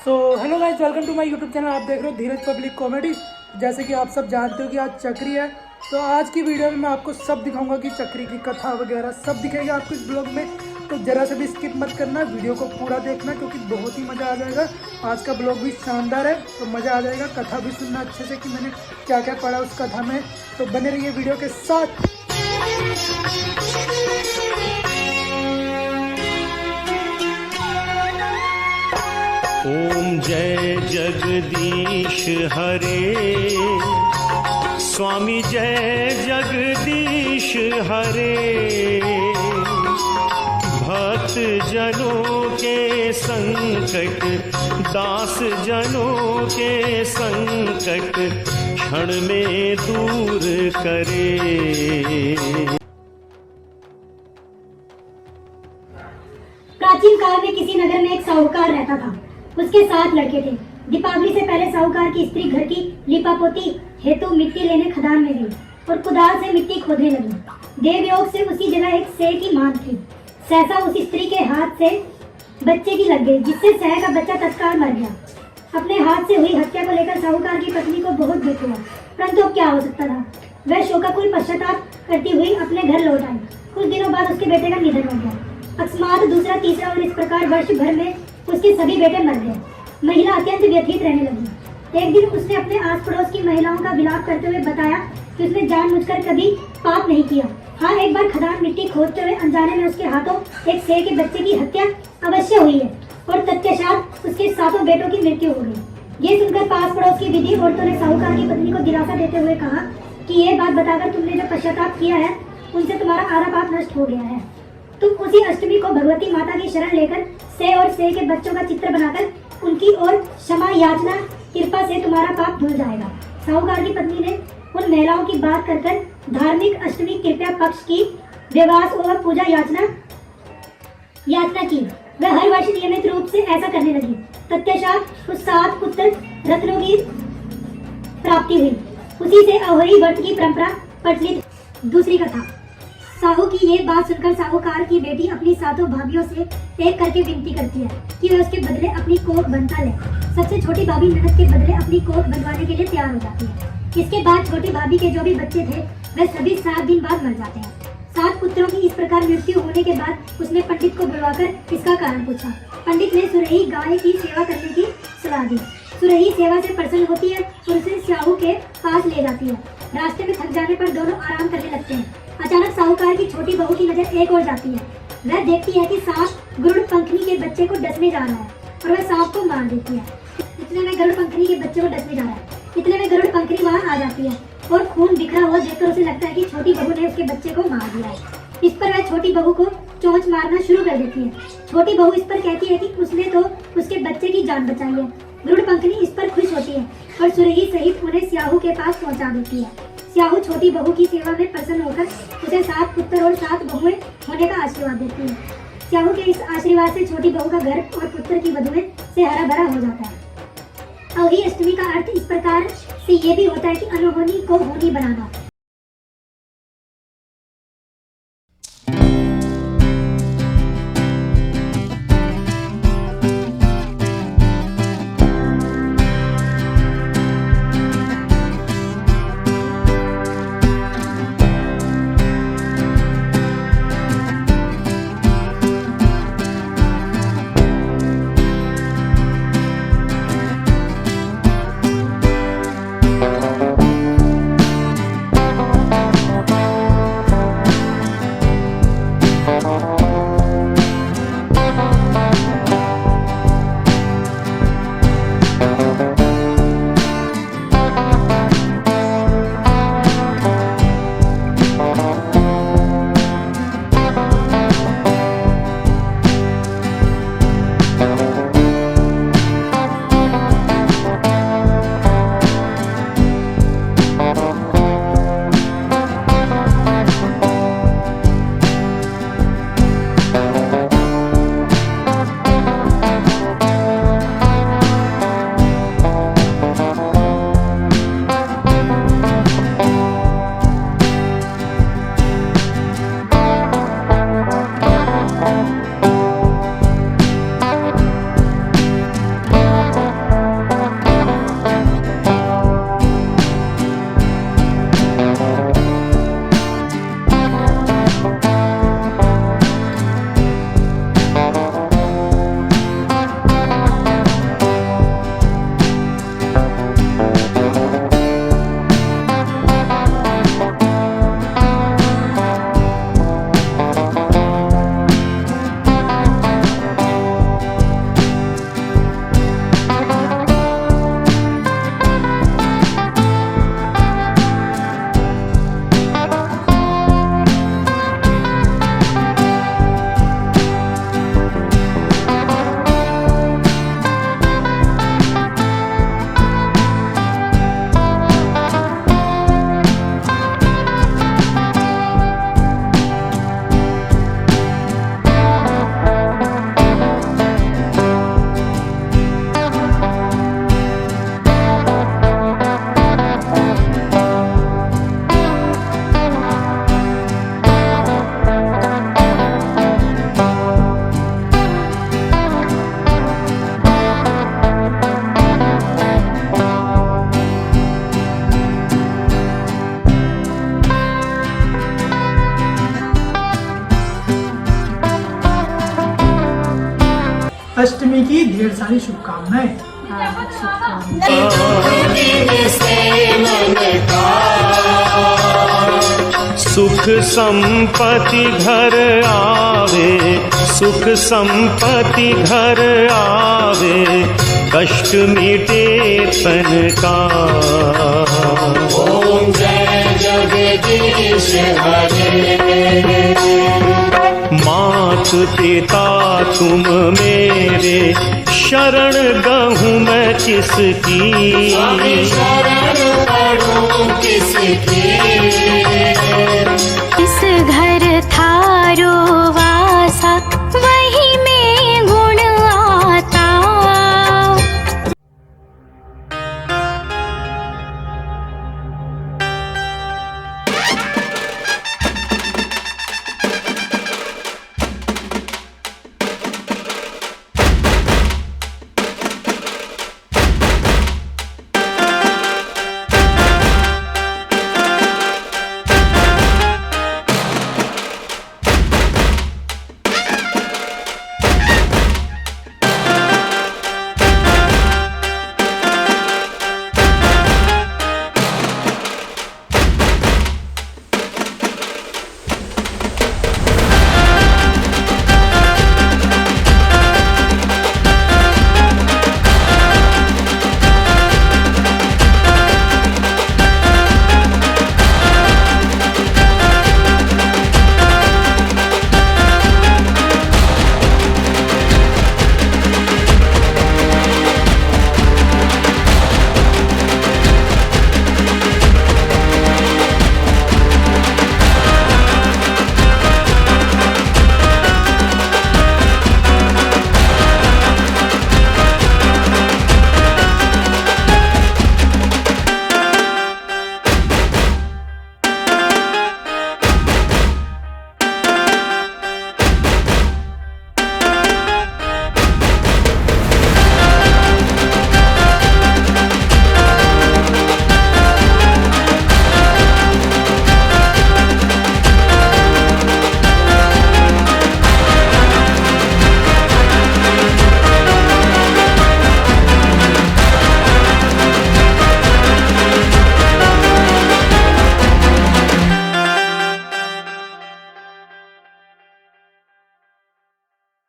So hello guys, welcome to my YouTube channel. आप देख रहे हो धीरज पब्लिक कॉमेडी। जैसे कि आप सब जानते हो कि आज चक्री है, तो आज की वीडियो में मैं आपको सब दिखाऊंगा कि चक्री की कथा वगैरह सब दिखेगा आपको इस ब्लॉग में। तो ज़रा से भी स्किप मत करना, वीडियो को पूरा देखना क्योंकि बहुत ही मज़ा आ जाएगा। आज का ब्लॉग भी शानदार है, तो मज़ा आ जाएगा। कथा भी सुनना अच्छे से कि मैंने क्या क्या पढ़ा उस कथा में। तो बने रहिए वीडियो के साथ। ओम जय जगदीश हरे, स्वामी जय जगदीश हरे। भक्त जनों के संकट, दास जनों के संकट क्षण में दूर करे। प्राचीन काल में किसी नगर में एक साहूकार रहता था। उसके 7 लड़के थे। दीपावली से पहले साहूकार की स्त्री घर की लिपापोती हेतु मिट्टी लेने खदान में गई और कुदाल से मिट्टी खोदने लगी। देवयोग से उसी जगह एक सह की मांग थी। सहसा उस स्त्री के हाथ से बच्चे की लग गई, जिससे सह का बच्चा तत्काल मर गया। अपने हाथ से हुई हत्या को लेकर साहूकार की पत्नी को बहुत दुख हुआ, परंतु अब क्या हो सकता था। वह शोकाकुल पश्चाताप करती हुई अपने घर लौट आई। कुछ दिनों बाद उसके बेटे का निधन हो गया। अकस्मात दूसरा, तीसरा और इस प्रकार वर्ष भर में उसके सभी बेटे मर गए। महिला अत्यंत व्यथित रहने लगी। एक दिन उसने अपने आस पड़ोस की महिलाओं का विलाप करते हुए बताया कि उसने जानबूझकर कभी पाप नहीं किया। हाँ, एक बार खदान मिट्टी खोदते हुए अनजाने में उसके हाथों एक शेर के बच्चे की हत्या अवश्य हुई है और तत्पश्चात उसके 7 बेटों की मृत्यु हो गई। ये सुनकर पास पड़ोस की विधि औरतों ने साहूकार की पत्नी को दिलासा देते हुए कहा कि ये बात बताकर तुमने जो पश्चाताप किया है उनसे तुम्हारा आधा पाप नष्ट हो गया है। तुम उसी अष्टमी को भगवती माता की शरण लेकर से और से के बच्चों का चित्र बनाकर उनकी ओर क्षमा याचना, कृपा से तुम्हारा पाप धुल जाएगा। साहूकार की पत्नी ने उन महिलाओं की बात कर धार्मिक अष्टमी कृपया पक्ष की व्यवास और पूजा याचना की। वह हर वर्ष नियमित रूप से ऐसा करने लगी। तत्पश्चात उस 7 पुत्र रत्नों की प्राप्ति हुई। उसी से अहोरी व्रत की परंपरा प्रचलित। दूसरी कथा। साहू की ये बात सुनकर साहूकार की बेटी अपनी 7 भाभियों से एक करके विनती करती है कि वह उसके बदले अपनी कोख बनता ले। सबसे छोटी भाभी ननद के बदले अपनी कोख बनवाने के लिए तैयार हो जाती है। इसके बाद छोटी भाभी के जो भी बच्चे थे वह सभी 7 दिन बाद मर जाते हैं। 7 पुत्रों की इस प्रकार मृत्यु होने के बाद उसने पंडित को बुलवाकर इसका कारण पूछा। पंडित ने सुरही गाय की सेवा करने की सलाह दी। सुरही सेवा से प्रसन्न होती है और उसे साहू के पास ले जाती है। रास्ते में थक जाने पर दोनों आराम करने लगते हैं। अचानक साहूकार की छोटी बहू की नजर एक और जाती है। वह देखती है कि सांप गरुड़ पंखनी के बच्चे को डसने जा रहा है और वह सांप को मार देती है। इतने में गरुड़ पंखनी के बच्चे को डसने जा रहा है। इतने में गरुड़ पंखनी वहां आ जाती है और खून बिखरा हुआ देखकर उसे लगता है कि छोटी बहू ने उसके बच्चे को मार दिया है। इस पर वह छोटी बहू को चोंच मारना शुरू कर देती है। छोटी बहू इस पर कहती है कि उसने तो उसके बच्चे की जान बचाई है। गरुड़ पंखनी इस पर खुश होती है और सुरही सहित उन्हें स्याहू के पास पहुंचा देती है। स्याहू छोटी बहू की सेवा में प्रसन्न होकर उसे 7 पुत्र और 7 बहुएं होने का आशीर्वाद देती है। स्याहू के इस आशीर्वाद से छोटी बहू का घर और पुत्र की वधुएं से हरा भरा हो जाता है। अहोरी अष्टमी का अर्थ इस प्रकार से ये भी होता है कि अनहोनी को होनी बनाना। ढेर सारी शुभकामनाएं। सुख संपत्ति घर आवे, सुख संपत्ति घर आवे, कष्ट मिटे तन का। ओम जय जगदीश हरे। मात पिता तुम मेरे, शरण गहूँ मैं किसकी, शरण पढ़ूं किसकी।